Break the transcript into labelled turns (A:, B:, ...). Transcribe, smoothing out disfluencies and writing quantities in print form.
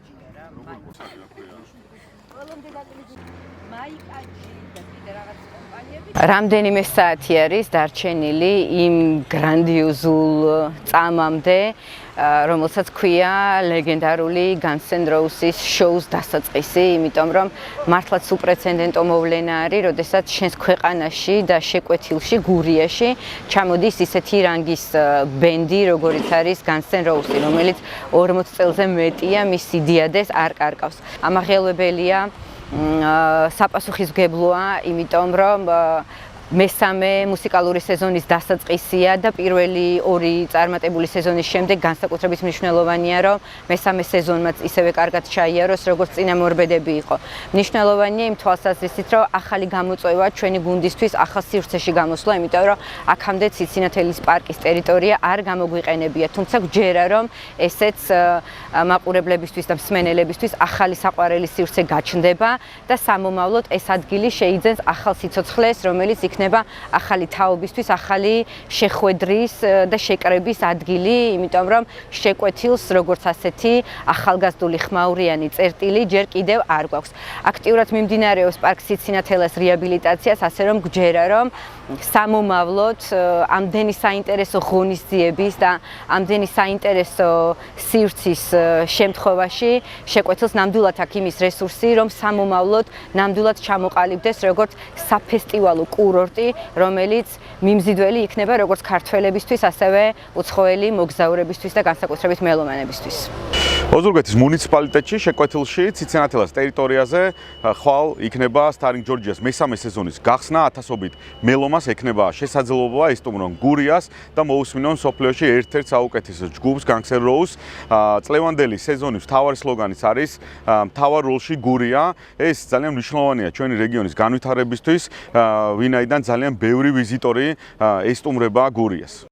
A: მარჯია რა. მაიკაჯი და კიდე რაღაც კომპანიები. რამდენიმე საათი არის დარჩენილი იმ გრანდიოზულ წამამდე, რომელსაც ქვია ლეგენდარული Guns N' Roses შოუს დასაწყისი, იმიტომ რომ მართლაც უპრეცედენტო მოვლენა არის, როდესაც შენს ქვეყანაში და შეკვეთილში, გურიაში ჩამოდის ისეთი რანგის ბენდი, როგორიც არის Guns N' Roses, რომელიც 40 წელზე მეტია მისი დიადეს არ კარგავს. ამაღელვებელია საპასუხისმგებლოა, იმიტომ რომ მესამე მუსიკალური სეზონის დასაწყისია და პირველი ორი წარმატებული სეზონის შემდეგ განსაკუთრებით მნიშვნელოვანია, რომ მესამე სეზონმაც ისევე კარგად ჩაიაროს, როგორც წინამორბედები იყო. მნიშვნელოვანია იმ თვალსაზრისით, რომ ახალი გამოწვევა ჩვენი გუნდისთვის ახალ სივრცეში გამოსვლა, იმიტომ რომ აქამდე ციცინათელის პარკის ტერიტორია არ გამოგვიყენებია, თუმცა გვჯერა, რომ ესეც მაყურებლებისთვის და მსმენელებისთვის ახალი საყვარელი სივრცე გაჩნდება და სამომავლოდ ეს ადგილი შეიძენს ახალ სიცოცხლეს, რომელიც იქნება ახალი თაობისთვის, ახალი შეხვედრის და შეკრების ადგილი, იმიტომ რომ შეკვეთილს როგორც ასეთი ახალგაზრდული ხმაურიანი წერტილი ჯერ კიდევ არ გვაქვს. აქტიურად მიმდინარეობს პარკ ციცინათელას რეაბილიტაციას, ასე რომ გვჯერა, რომ სამომავლოდ ამდენი საინტერესო ღონისძიების და ამდენი საინტერესო სივრცის შემთხვევაში შეკვეთილს ნამდვილად აქვს იმის რესურსი, რომ სამომავლოდ ნამდვილად ჩამოყალიბდეს როგორც საფესტივალო კურორტი, რომელიც მიმზიდველი იქნება როგორც ქართველებისთვის, ასევე უცხოელი მოგზაურებისთვის და განსაკუთრებით მელომანებისთვის.
B: ოზურგეთის მუნიციპალიტეტში შეკვეთილში ციცინათელას ტერიტორიაზე ხვალ იქნება Starring Georgia's მესამე სეზონის გახსნა, ათასობით მელომას ექნება შესაძლებლობა ესტუმრონ გურიას და მოусმინონ სოფლიოში ერთ-ერთ საუკეთესო ჯგუფს Guns N' Roses. წლევანდელი სეზონის მთავარი სლოგანიც არის მთავარ როლში გურია. ეს ძალიან მნიშვნელოვანია ჩვენი რეგიონის განვითარებისთვის, ვინაიდან ძალიან ბევრი ვიზიტორი ესტუმრება გურიას.